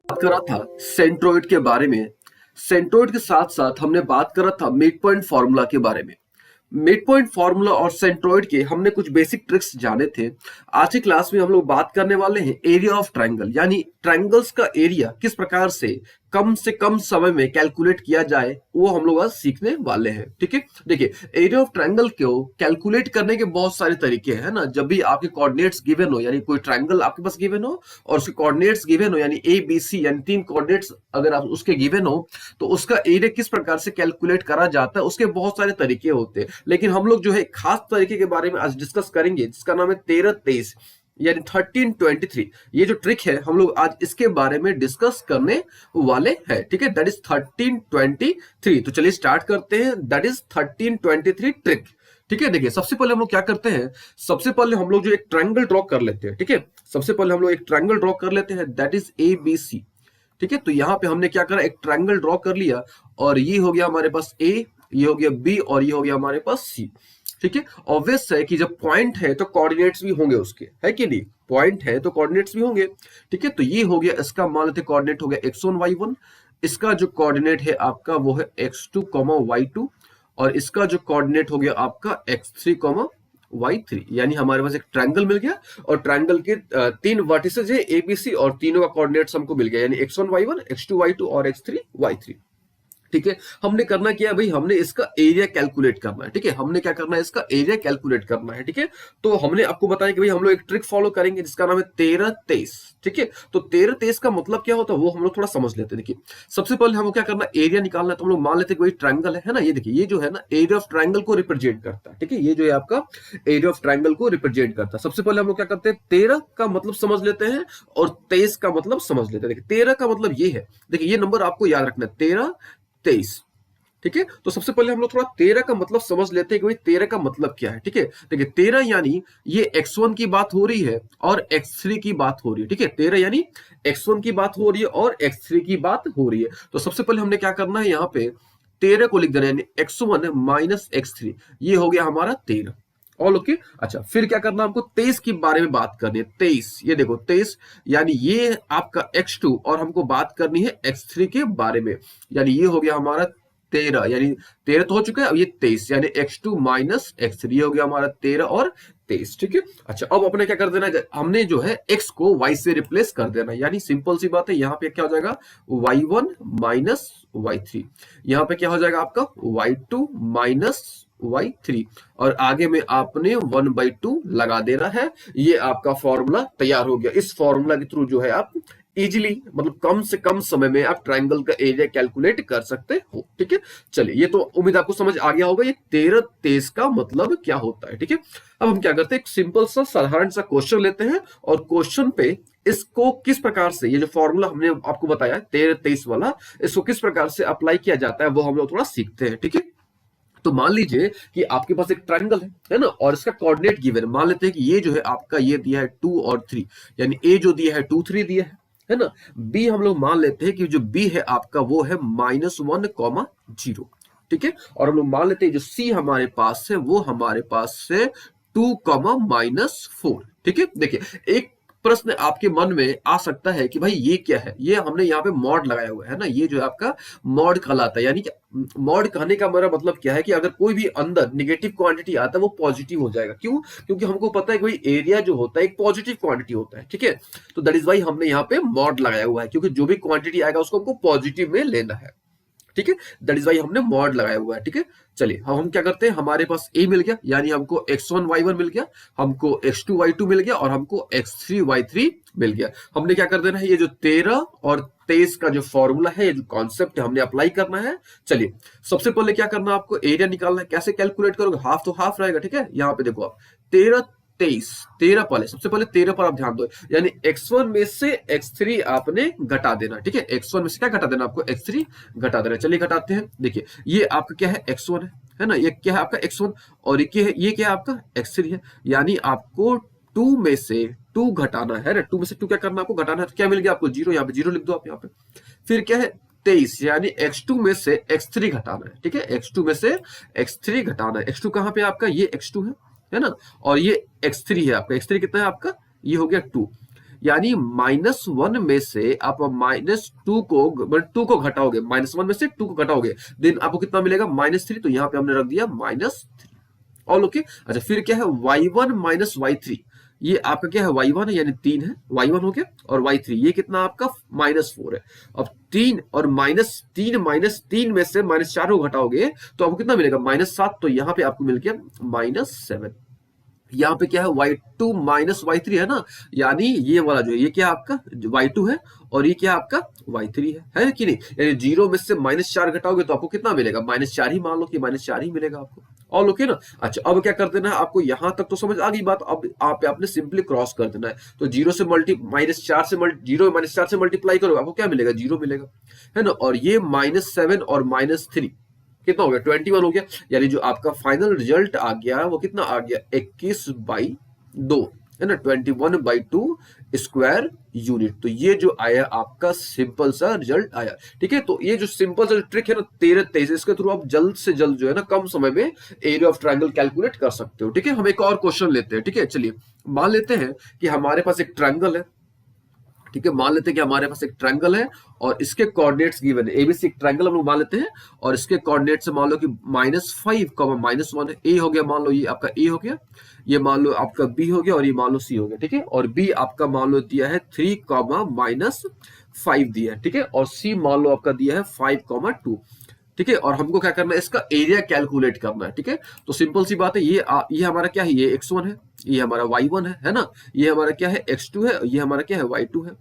बात करा था सेंट्रोइड के बारे में। सेंट्रोइड के साथ साथ हमने बात करा था मिड पॉइंट फॉर्मूला के बारे में। मिड पॉइंट फॉर्मूला और सेंट्रोइड के हमने कुछ बेसिक ट्रिक्स जाने थे। आज की क्लास में हम लोग बात करने वाले हैं एरिया ऑफ ट्रायंगल, यानी ट्रायंगल्स का एरिया किस प्रकार से कम समय में कैलकुलेट किया जाए, वो हम लोग आज सीखने वाले हैं। ठीक है, देखिए एरिया ऑफ ट्रायंगल को कैलकुलेट करने के बहुत सारे तरीके हैं ना। जब भी आपके कोऑर्डिनेट्स गिवन हो, यानी कोई ट्रायंगल आपके पास गिवन हो और उसके कोऑर्डिनेट्स गिवन हो, यानी ए बी सी, यानी 3 कोऑर्डिनेट्स अगर आप उसके गिवन हो, तो उसका एरिया किस प्रकार से कैलकुलेट करा जाता है, उसके बहुत सारे तरीके होते हैं। लेकिन हम लोग जो है खास तरीके के बारे में आज डिस्कस करेंगे, जिसका नाम है 1323 यानी 1323। ये जो ट्रिक है हम लोग आज इसके बारे में डिस्कस करने वाले हैं। ठीक है, दैट इज 1323। तो चलिए स्टार्ट करते हैं, दैट इज 1323 ट्रिक। ठीक है, देखिए सबसे पहले हम लोग क्या करते हैं, सबसे पहले हम लोग जो एक ट्रायंगल ड्रॉ कर लेते हैं। ठीक है, सबसे पहले हम लोग एक ट्रायंगल ड्रॉ कर लेते हैं, that is A B C. ठीक है, तो यहां पे हमने क्या करा, एक ट्रायंगल ड्रॉ कर लिया और ये हो गया हमारे पास ए, ये हो गया बी और ये हो गया हमारे पास सी। ठीक है, ऑब्वियस है कि जब पॉइंट है तो कोऑर्डिनेट्स भी होंगे उसके, है कि नहीं? पॉइंट है तो कोऑर्डिनेट्स भी होंगे। ठीक है, तो ये हो गया इसका, मान लेते कोऑर्डिनेट हो गया x1 y1। इसका जो कोऑर्डिनेट है आपका वो है x2 y2 और इसका जो कोऑर्डिनेट हो गया आपका x3 y3। यानी हमारे पास एक ट्रायंगल मिल गया और ट्रायंगल के 3 वर्टिसेस है ए बी सी और तीनों का कोऑर्डिनेट्स हमको मिल गया, यानी x1 y1, x2 y2 और x3 y3। ठीक है, हमने करना क्या है भाई, हमने इसका एरिया कैलकुलेट करना है। ठीक है, हमने क्या करना है, इसका एरिया कैलकुलेट करना है। ठीक है, तो हमने आपको बताया कि भाई हम लोग एक ट्रिक फॉलो करेंगे जिसका नाम है 1323। ठीक है, तो 1323 का मतलब क्या होता है वो हम लोग थोड़ा समझ लेते हैं। देखिए सबसे पहले हमको क्या करना है, एरिया निकालना है। तो हम लोग मान लेते हैं कोई ट्रायंगल है ना, ये देखिए ये जो है ना एरिया ऑफ ट्रायंगल को रिप्रेजेंट करता है। ठीक है, ये जो है आपका एरिया ऑफ ट्रायंगल को रिप्रेजेंट करता है। सबसे पहले हम लोग क्या करते हैं, 13 का मतलब समझ लेते हैं और 23 का मतलब समझ लेते हैं। देखिए 13 का मतलब ये है, देखिए ये नंबर आपको याद रखना है, 13 23। ठीक है, तो सबसे पहले हम लोग थोड़ा 13 का मतलब समझ लेते हैं कि भाई 13 का मतलब क्या है। ठीक है, देखिए 13 यानी ये x1 की बात हो रही है और x3 की बात हो रही है। ठीक है, 13 यानी x1 की बात हो रही है और x3 की बात हो रही है। तो सबसे पहले हमने क्या करना है, यहाँ पे 13 को लिख देना है, यानी x1 माइनस x3, ये हो गया हमारा 13। All okay. अच्छा, फिर क्या करना, हमको 23 के बारे में बात करनी है। 23, ये देखो 23 यानी ये आपका x2 और हमको बात करनी है x3 के बारे में, यानी ये हो गया हमारा 13, यानी 13 तो हो चुका है, अब ये 23 यानी x2 माइनस x3 हो गया हमारा 13 और 23। ठीक है, अच्छा अब अपने क्या कर देना है, हमने जो है x को y से रिप्लेस कर देना, यानी सिंपल सी बात है, यहाँ पे क्या हो जाएगा y1 माइनस y3, यहाँ पे क्या हो जाएगा आपका y2 माइनस y3 और आगे में आपने 1/2 लगा देना है। ये आपका फॉर्मूला तैयार हो गया। इस फॉर्मूला के थ्रू जो है आप इजीली, मतलब कम से कम समय में आप ट्रायंगल का एरिया कैलकुलेट कर सकते हो। ठीक है, चलिए ये तो उम्मीद आपको समझ आ गया होगा ये 1323 का मतलब क्या होता है। ठीक है, अब हम क्या करते हैं, एक सिंपल सा साधारण सा क्वेश्चन लेते हैं और क्वेश्चन पे इसको किस प्रकार से, ये जो फॉर्मूला हमने आपको बताया 1323 वाला, इसको किस प्रकार से अप्लाई किया जाता है वो हम लोग थोड़ा सीखते हैं। ठीक है, तो मान लीजिए कि आपके पास एक ट्रायंगल है ना, और इसका कोऑर्डिनेट गिवन, मान लेते हैं कि ये जो है आपका ये दिया है 2 और 3, यानी ए जो दिया है 2 3 दिया है ना। बी हम लोग मान लेते हैं कि जो बी है आपका वो है -1, 0। ठीक है, और हम लोग मान लेते हैं जो सी हमारे पास है वो हमारे पास से 2, -4। ठीक है, देखिए एक प्रश्न आपके मन में आ सकता है कि भाई ये क्या है, ये हमने यहाँ पे मॉड लगाया हुआ है ना, ये जो है आपका मॉड कहलाता है। यानी कि मॉड कहने का मेरा मतलब क्या है कि अगर कोई भी अंदर निगेटिव क्वांटिटी आता है वो पॉजिटिव हो जाएगा। क्यों? क्योंकि हमको पता है कि भाई एरिया जो होता है एक पॉजिटिव क्वांटिटी होता है। ठीक है, तो दैट इज वाई हमने यहाँ पे मॉड लगाया हुआ है, क्योंकि जो भी क्वांटिटी आएगा उसको हमको पॉजिटिव में लेना है। ठीक है, दैट इज वाई हमने मॉड लगाया हुआ है। ठीक है, चलिए हम क्या करते हैं, हमारे पास ए मिल गया, यानी हमको x1 y1 मिल गया, हमको x2 y2 मिल गया और हमको x3 y3 मिल गया। हमने क्या कर देना है, ये जो 13 और 23 का जो फॉर्मूला है, ये जो कॉन्सेप्ट है, हमने अप्लाई करना है। चलिए सबसे पहले क्या करना है, आपको एरिया निकालना है। कैसे कैलकुलेट करोगे, हाफ तो हाफ रहेगा। ठीक है, यहाँ पे देखो आप 13 23, 13 पहले, सबसे पहले 13 पर आप ध्यान दो, यानी x1 में से x3 आपने घटा देना। ठीक है, x1 में से क्या घटा देना, आपको x3 घटा देना। चलिए घटाते हैं, देखिए ये आपका क्या है, x1 है ना, ये क्या है आपका x1 और ये क्या है आपका x3 है, यानी आपको 2 में से 2 घटाना है ना, 2 में से 2 क्या करना आपको घटाना है, तो क्या मिल गया आपको 0, यहाँ पे 0 लिख दो आप यहाँ पे। फिर क्या है 23, यानी x2 में से x3 घटाना है। ठीक है, x2 में से x3 घटाना है। x2 कहाँ पे आपका, ये x2 है ना, और ये x3 है आपका, x3 कितना है आपका, ये हो गया 2, यानी -1 में से आप -2 को घटाओगे, -1 में से 2 को घटाओगे, देन आपको कितना मिलेगा? -3। तो यहाँ पे हमने रख दिया -3। All okay. अच्छा, फिर क्या है? y1 माइनस y3, ये आपका क्या है? y1 है यानी 3 है, y1 हो गया, और y3 ये कितना आपका? -4 है। अब 3 और -3 में से -4 को घटाओगे तो आपको कितना मिलेगा? -7। तो यहाँ पे आपको मिल गया -7। यहाँ पे क्या है? y2 माइनस y3 है ना, यानी ये वाला जो है ये क्या आपका? y2 है, और ये क्या आपका? y3 है कि नहीं? यानी 0 में से -4 घटाओगे तो आपको कितना मिलेगा? -4 ही, मान लो कि -4 ही मिलेगा आपको। ऑल ओके ना? अच्छा, अब क्या कर देना है आपको? यहां तक तो समझ आ गई बात। अब आपने सिंपली क्रॉस कर देना है। तो 0 से जीरो -4 से मल्टीप्लाई करो, आपको क्या मिलेगा? 0 मिलेगा, है ना। और ये -7 और -3 कितना हो गया? 21 हो गया। यानी जो आपका फाइनल रिजल्ट आ गया वो कितना आ गया? 21/2, है ना, 21/2 स्क्वायर यूनिट। तो ये जो आया आपका सिंपल सा रिजल्ट आया। ठीक है, तो ये जो सिंपल सा ट्रिक है ना 13-23, इसके थ्रू आप जल्द से जल्द जो है ना कम समय में एरिया ऑफ ट्रायंगल कैलकुलेट कर सकते हो। ठीक है, हम एक और क्वेश्चन लेते हैं। ठीक है, चलिए मान लेते हैं कि हमारे पास एक ट्रायंगल है। ठीक है, मान लेते हैं कि हमारे पास एक ट्रायंगल है और इसके कोऑर्डिनेट्स गिवन है। एबीसी एक ट्रायंगल हम लोग मान लेते हैं, और इसके कोऑर्डिनेट्स मान लो कि -5, -1 है। ए हो गया, मान लो ये आपका ए हो गया, ये मान लो आपका बी हो गया, और ये मान लो सी हो गया। ठीक है, और बी आपका मान लो दिया है 3, -5 दिया है। ठीक है, और सी मान लो आपका दिया है 5, 2। ठीक है, और हमको क्या करना है? इसका एरिया कैलकुलेट करना है। ठीक है, तो सिंपल सी बात है, ये हमारा क्या है? ये x1 है, ये हमारा y1 है ना, ये हमारा क्या है? x2 है, ये हमारा क्या है? y2 है,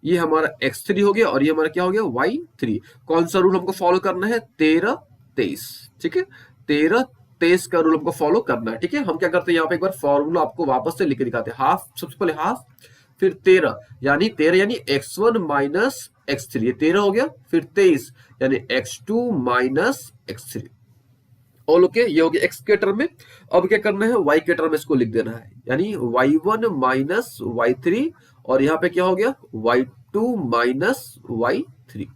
ये हमारा x3 हो गया, और ये हमारा क्या हो गया? y3। कौन सा रूल हमको फॉलो करना है? 13-23। ठीक है, 13-23 का रूल हमको फॉलो करना है। ठीक है, हम क्या करते हैं? यहाँ पे एक बार फॉर्मूला आपको वापस से लिख के दिखाते हैं। हाफ, सबसे पहले हाफ, फिर 13 यानी x1 माइनस x3, ये 13 हो गया, फिर 23 यानी x2 minus x3। All okay, ये हो गया x के टर्म में। अब क्या करना है? y के टर्म में इसको लिख देना है, यानी y1 माइनस y3, और यहाँ पे क्या हो गया? y2 minus y3।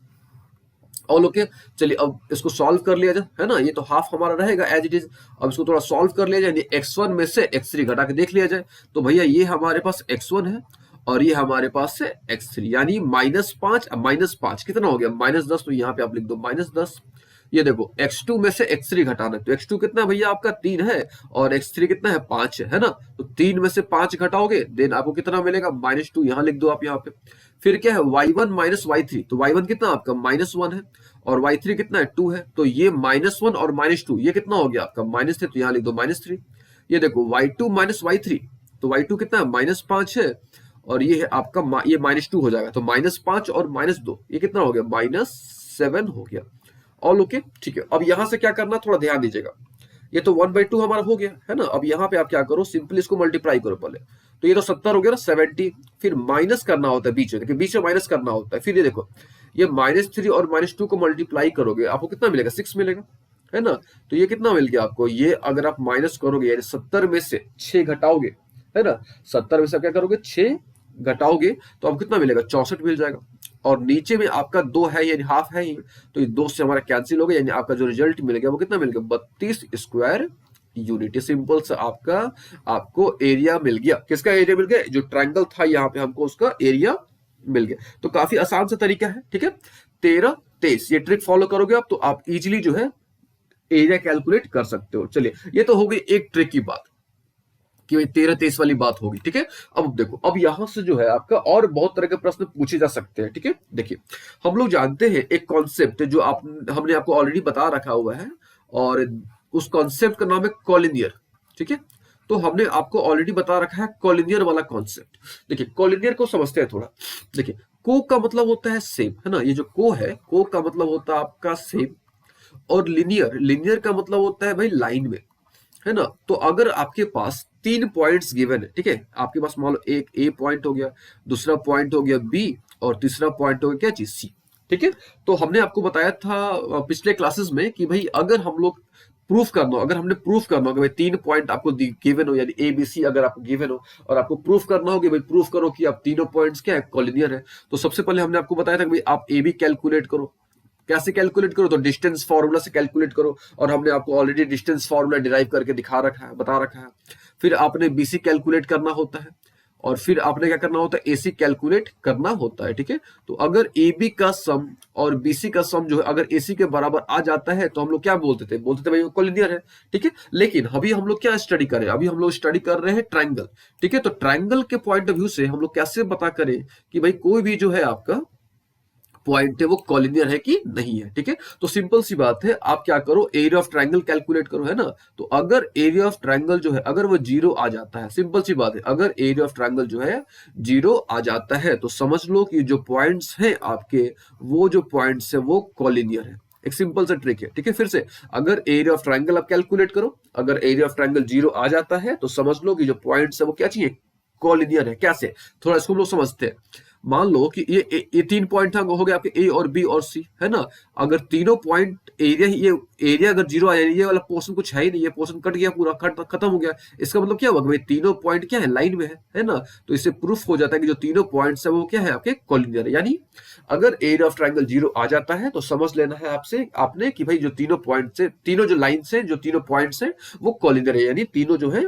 All okay, चलिए अब इसको सॉल्व कर लिया जाए, है ना। ये तो हाफ हमारा रहेगा एज इट इज। अब इसको थोड़ा सॉल्व कर लिया जाए, x1 में से x3 घटा के देख लिया जाए। तो भैया ये हमारे पास x1 है, और ये हमारे पास से x3, यानी -5, -5 कितना हो गया? -10। तो यहाँ पे आप लिख दो -10। ये देखो x2 में से x3 घटाना है, तो x2 कितना है भैया? आपका 3 है, और x3 कितना है? 5 है ना। तो 3 में से 5 घटाओगे, देन आपको कितना मिलेगा? -2। यहाँ लिख दो आप यहाँ पे। फिर क्या है? y1 माइनस y3, तो y1 कितना आपका? -1 है, और y3 कितना है? 2 है। तो ये -1 और -2 ये कितना हो गया आपका? -3। तो यहाँ लिख दो -3। ये देखो y2 माइनस y3, तो y2 कितना है? -5 है, और ये है आपका ये -2 हो जाएगा। तो -5 और -2 ये कितना हो गया? -7 हो गया। ऑल ओके, ठीक है। अब यहां से क्या करना, थोड़ा ध्यान दीजिएगा। ये तो 1/2 हमारा हो गया, है ना। अब यहाँ पे आप क्या करो? सिंपली इसको मल्टीप्लाई करो पहले। तो ये तो 70 हो गया ना, 70। फिर माइनस करना होता है बीच में, देखिए बीच में माइनस करना होता है। फिर ये देखो, ये -3 और -2 को मल्टीप्लाई करोगे, आपको कितना मिलेगा? 6 मिलेगा, है ना। तो ये कितना मिल गया आपको? ये अगर आप माइनस करोगे, यानी 70 में से 6 घटाओगे, है ना, 70 में से क्या करोगे? 6 घटाओगे, तो आपको कितना मिलेगा? 64 मिल जाएगा। और नीचे में आपका 2 है, यानी हाफ है ही, तो ये 2 से हमारा कैंसिल हो गया, यानी आपका जो रिजल्ट मिल गया वो कितना मिल गया? 32 स्क्वायर यूनिट। सिंपल सा आपको एरिया मिल गया। किसका एरिया मिल गया? जो ट्रायंगल था यहाँ पे हमको उसका एरिया मिल गया। तो काफी आसान सा तरीका है। ठीक है, 13-23 ये ट्रिक फॉलो करोगे आप, तो आप इजिली जो है एरिया कैलकुलेट कर सकते हो। चलिए, ये तो हो गई एक ट्रिक की बात कि भाई 13-23 वाली बात होगी। ठीक है, अब देखो, अब यहां से जो है आपका और बहुत तरह के प्रश्न पूछे जा सकते हैं। ठीक है, देखिए हम लोग जानते हैं एक कॉन्सेप्ट जो हमने आपको ऑलरेडी बता रखा हुआ है, और उस कॉन्सेप्ट का नाम है कॉलिनियर। ठीक है, तो हमने आपको ऑलरेडी बता रखा है कॉलिनियर वाला कॉन्सेप्ट। देखिए कॉलिनियर को समझते हैं थोड़ा। देखिए, को का मतलब होता है सेम, है ना। ये जो को है, को का मतलब होता है आपका सेम, और लिनियर का मतलब होता है भाई लाइन में, है ना। तो अगर आपके पास 3 पॉइंट्स गिवन है, ठीक है, आपके पास मान लो एक ए पॉइंट हो गया, दूसरा पॉइंट हो गया बी, और तीसरा पॉइंट हो गया क्या चीज? सी। ठीक है, तो हमने आपको बताया था पिछले क्लासेस में कि भाई अगर हम लोग प्रूफ करना हो, अगर हमने प्रूफ करना हो कि भाई 3 पॉइंट आपको गिवन हो, यानी ए बी सी अगर आपको गिवन हो, और आपको प्रूफ करना हो कि भाई प्रूफ करो कि आप तीनों पॉइंट्स क्या है? कॉलिनियर है। तो सबसे पहले हमने आपको बताया था कि भाई आप ए बी कैलकुलेट करो। कैसे कैलकुलेट करो? तो डिस्टेंस फार्मूला से कैलकुलेट करो, और हमने आपको ऑलरेडी डिस्टेंस फार्मूला डिराइव करके दिखा रखा है, बता रखा है। फिर आपने बीसी कैलकुलेट करना होता है, और फिर आपने क्या करना होता है, एसी कैलकुलेट करना होता है। ठीक है, तो अगर ए बी का सम और बीसी का सम जो है अगर एसी के बराबर आ जाता है तो हम लोग क्या बोलते थे भाई वो कोलिनियर है। ठीक है, लेकिन अभी हम लोग क्या स्टडी करें, अभी हम लोग स्टडी कर रहे हैं ट्रायंगल। ठीक है, तो ट्रायंगल के पॉइंट ऑफ व्यू से हम लोग कैसे पता करें कि भाई कोई भी जो है आपका पॉइंट है वो कॉलिनियर है कि नहीं है। ठीक है, तो सिंपल सी बात है, आप क्या करो, एरिया ऑफ ट्रायंगल कैलकुलेट करो, है ना। तो अगर एरिया ऑफ ट्रायंगल जो है अगर वो जीरो आ जाता है, सिंपल सी बात है, अगर एरिया ऑफ ट्रायंगल जो है जीरो आ जाता है तो समझ लो कि जो पॉइंट्स हैं आपके, वो जो पॉइंट्स है वो कॉलिनियर है। एक सिंपल सा ट्रिक है। ठीक है, फिर से अगर एरिया ऑफ ट्रायंगल आप कैलकुलेट करो, अगर एरिया ऑफ ट्रायंगल जीरो आ जाता है तो समझ लो कि जो पॉइंट्स है वो क्या चाहिए, कॉलिनियर है। कैसे, थोड़ा इसको हम लोग समझते हैं। मान लो कि ये 3 पॉइंट हो गए आपके ए और बी और सी, है ना। अगर तीनों पॉइंट एरिया, ये एरिया अगर जीरो आया, ये वाला पोर्शन कुछ है ही नहीं, ये पोर्शन कट गया, पूरा खत्म हो गया। इसका मतलब क्या हुआ कि भाई तीनों पॉइंट क्या है, लाइन में है ना। तो इससे प्रूफ हो जाता है कि जो तीनों पॉइंट्स है वो क्या है, आपके कॉलिनियर है। यानी अगर एरिया ऑफ ट्रायंगल जीरो आ जाता है तो समझ लेना है आपसे आपने कि भाई जो तीनों पॉइंट से, तीनों जो लाइन से जो तीनों पॉइंट्स है वो कॉलिनियर है। यानी तीनों जो है,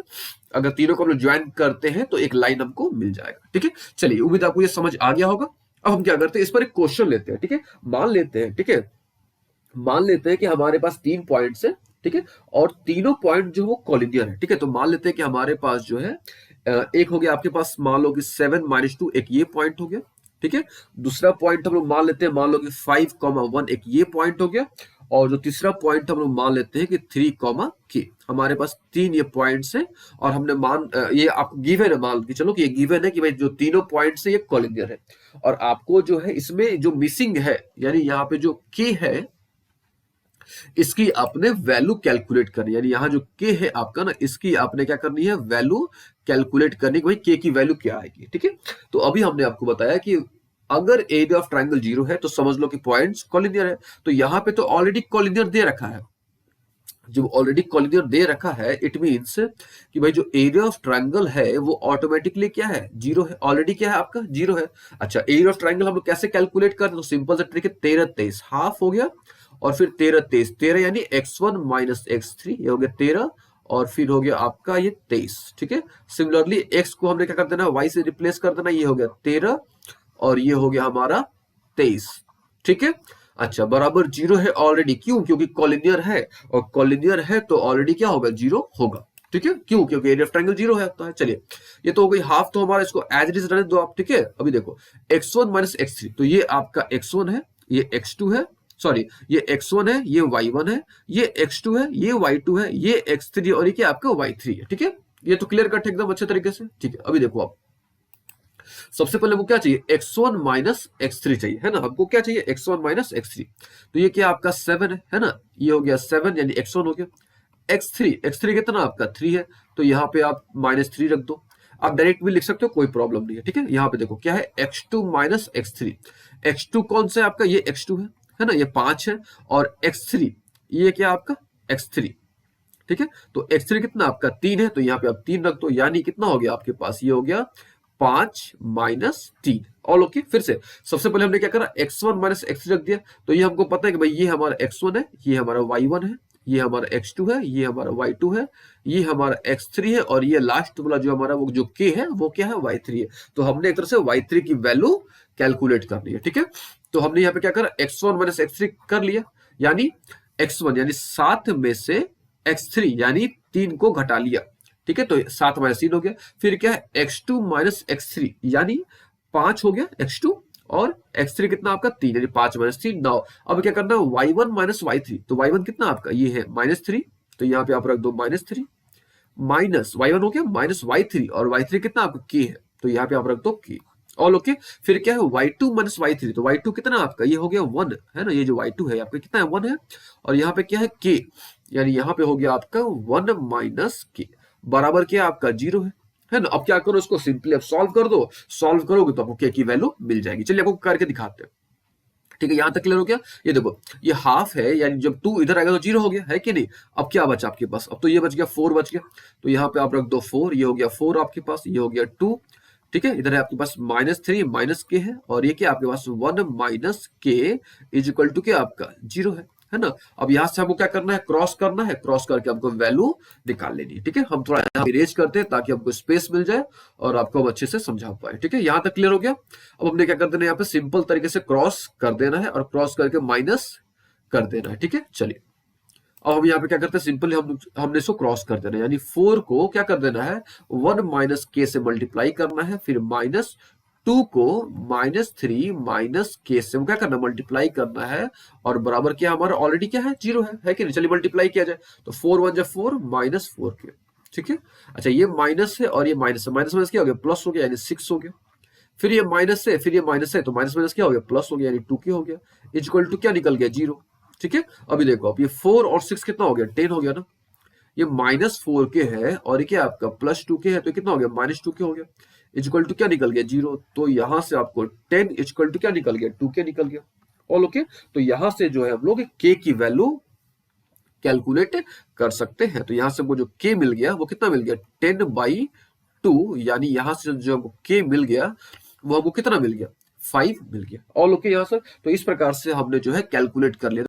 अगर तीनों को हम लोग ज्वाइन करते हैं तो एक लाइन हमको मिल जाएगा। ठीक है, चलिए उम्मीद आपको ये समझ आ गया होगा। अब हम क्या करते हैं, इस पर एक क्वेश्चन लेते हैं। ठीक है, मान लेते हैं, ठीक है, मान लेते हैं कि हमारे पास 3 पॉइंट्स है। ठीक है, और तीनों पॉइंट जो वो कॉलिनियर है। ठीक है, तो मान लेते हैं कि हमारे पास जो है एक हो गया आपके पास, मान लो कि 7-2 एक ये पॉइंट हो गया। ठीक है, दूसरा पॉइंट हम लोग मान लेते हैं, मान लो कि 5,1 एक ये पॉइंट हो गया। और जो तीसरा पॉइंट हम लोग मान लेते हैं कि 3,k। हमारे पास 3 ये पॉइंट्स हैं और हमने ये आपको गिवन है, मान के चलो कि ये गिवन है कि भाई जो तीनों पॉइंट्स है ये कॉलिनियर है। और आपको जो है इसमें जो मिसिंग है, यानी यहाँ पे जो k है इसकी आपने वैल्यू कैलकुलेट करनी है। यानी यहाँ जो k है आपका ना, इसकी आपने क्या करनी है, वैल्यू कैलकुलेट करनी, भाई k की वैल्यू क्या आएगी। ठीक है, तो अभी हमने आपको बताया कि अगर एरिया ऑफ ट्रायंगल जीरो है तो समझ लो कि पॉइंट्स कॉलिनियर है। तो यहाँ पे तो ऑलरेडी कॉलिनियर दे रखा है। जब ऑलरेडी कॉलिनियर दे रखा है इट मींस कि भाई जो एरिया ऑफ ट्रायंगल है वो ऑटोमेटिकली क्या है, जीरो है। ऑलरेडी क्या है आपका, जीरो है। अच्छा, एरिया ऑफ ट्रायंगल हम लोग कैसे कैलकुलेट करते हैं, तो सिंपल सा ट्रिक है, 13-23 हाफ हो गया और फिर 13-23, 13 यानी x1 माइनस x3, ये हो गया 13 और फिर हो गया आपका ये 23। ठीक है, सिमिलरली x को हमने क्या कर देना, y से रिप्लेस कर देना, ये हो गया 13 और ये हो गया हमारा 23। ठीक है, अच्छा, बराबर जीरो है ऑलरेडी, क्यों, क्योंकि कॉलिनियर है और कॉलिनियर है तो ऑलरेडी क्या होगा, जीरो होगा। ठीक है, क्यों, क्योंकि एरिया ऑफ ट्रायंगल जीरो है। तो चलिए ये तो हो गई हाफ, तो हमारा इसको एज इट इज रहने दो आप। ठीक है, अभी देखो x1 माइनस x3, तो ये आपका x1 है, ये x2 है, सॉरी ये x1 है, ये y1 है, ये x2 है, ये y2 है, ये x3 और ये क्या आपका y3 है। ठीक है, ये तो क्लियर कट एकदम अच्छे तरीके से। ठीक है, अभी देखो आप, सबसे पहले वो क्या चाहिए, x1 माइनस x3 चाहिए, है ना। हमको क्या चाहिए, x1 माइनस x3। तो ये क्या आपका 7 है ना, ये हो गया 7 यानी x1 हो गया। x3 कितना आपका 3 है, तो यहाँ पे आप -3 रख दो। आप डायरेक्ट भी लिख सकते हो, कोई प्रॉब्लम नहीं है। ठीक है, यहाँ पे देखो क्या है, x2 माइनस x3। x2 कौन सा है आपका, ये x2 है ना, ये 5 है। और x3 ये क्या आपका x3। ठीक है, तो x3 कितना आपका 3 है, तो यहाँ पे आप 3 रख दो, यानी कितना हो गया आपके पास, ये हो गया 5 माइनस 3। ऑल ओके, फिर से सबसे पहले हमने क्या करा, x1 माइनस x3 रख दिया। तो ये हमको पता है कि भाई ये हमारा x1 है, ये हमारा y1 है, ये हमारा x2 है, ये हमारा y2 है, ये हमारा x3 है और ये लास्ट वाला जो हमारा वो जो k है वो क्या है, y3 है। तो हमने एक तरह से y3 की वैल्यू कैलकुलेट करनी है। ठीक है, तो हमने यहाँ पे क्या करा, x1 माइनस x3 कर लिया, यानी x1 यानी 7 में से x3 यानी 3 को घटा लिया। ठीक है, तो 7 माइनस 3 हो गया। फिर क्या है, x2 माइनस x3 यानी 5 हो गया x2 और x3 कितना आपका 3 यानी 5 माइनस 3 9। अब क्या करना है, y1 माइनस y3, तो y1 कितना आपका ये है -3, तो यहाँ पे आप रख दो -3 माइनस y1 हो गया माइनस y3 और y3 कितना आपका k है, तो यहाँ पे आप रख दो k। ऑल ओके, फिर क्या है, y2 माइनस y3, तो y2 कितना आपका ये हो गया 1 है ना, ये जो y2 है आपका कितना है 1 है। और यहाँ पे क्या है k, यानी यहाँ पे हो गया आपका 1 माइनस k बराबर क्या आपका 0 है ना। अब क्या करो, इसको सिंपली अब सॉल्व कर दो, सॉल्व करोगे तो आपको k की वैल्यू मिल जाएगी। चलिए आपको करके दिखाते हैं। ठीक है, यहां तक क्लियर हो गया। ये देखो ये हाफ है, यानी जब 2 इधर आएगा तो 0 हो गया, है कि नहीं। अब क्या बचा आपके पास, अब तो ये बच गया 4 बच गया, तो यहाँ पे आप रख दो 4, ये हो गया 4 आपके पास, ये हो गया 2। ठीक है, इधर है आपके पास -3 माइनस के है और ये क्या आपके पास 1 माइनस के इज इक्वल टू क्या आपका 0 है। है ना। अब यहां से हमको क्या करना है, क्रॉस करना है, क्रॉस करके हमको वैल्यू निकाल लेनी है। ठीक है, हम थोड़ा यहाँ इरेज करते हैं ताकि हमको स्पेस मिल जाए और आपको हम अच्छे से समझा पाए। ठीक है, यहां तक क्लियर हो गया। अब हमने क्या कर देना है, यहाँ पे सिंपल तरीके से क्रॉस कर देना है और क्रॉस करके माइनस कर देना है। ठीक है, चलिए अब हम यहाँ पे क्या करते हैं, सिंपली हमने इसको क्रॉस कर देना है, यानी 4 को क्या कर देना है, 1 माइनस के से मल्टीप्लाई करना है, फिर माइनस 2 को माइनस 3 माइनस के से क्या करना, मल्टीप्लाई करना है, और बराबर क्या हमारा ऑलरेडी क्या है, 0 है कि नहीं। चलिए मल्टीप्लाई किया जाए तो 4 1 जा 4 माइनस 4 के। ठीक है, अच्छा ये माइनस है और ये माइनस है, माइनस माइनस क्या हो गया, प्लस हो गया, यानी 6 हो गया। फिर ये माइनस है, फिर ये माइनस है, तो माइनस माइनस क्या हो गया, प्लस हो गया, यानी 2 के हो गया, इक्वल टू क्या निकल गया, 0। ठीक है, अभी देखो, अब ये 4 और 6 कितना हो गया, 10 हो गया ना। ये माइनस 4 के है और ये क्या आपका प्लस 2 के है, तो कितना हो गया, माइनस 2 के हो गया, इक्वल टू क्या निकल गया, 0। तो यहां से आपको 10 इक्वल टू क्या निकल गया, 2 के निकल गया। ऑल ओके, तो यहां से जो है हम लोग के की वैल्यू कैलकुलेट कर सकते हैं। तो यहां से हमको जो के मिल गया वो कितना मिल गया, 10/2, यानी यहां से जो हमको के मिल गया वो हमको कितना मिल गया, 5 मिल गया। ऑल ओके यहाँ से, तो इस प्रकार से हमने जो है कैलकुलेट कर लिया।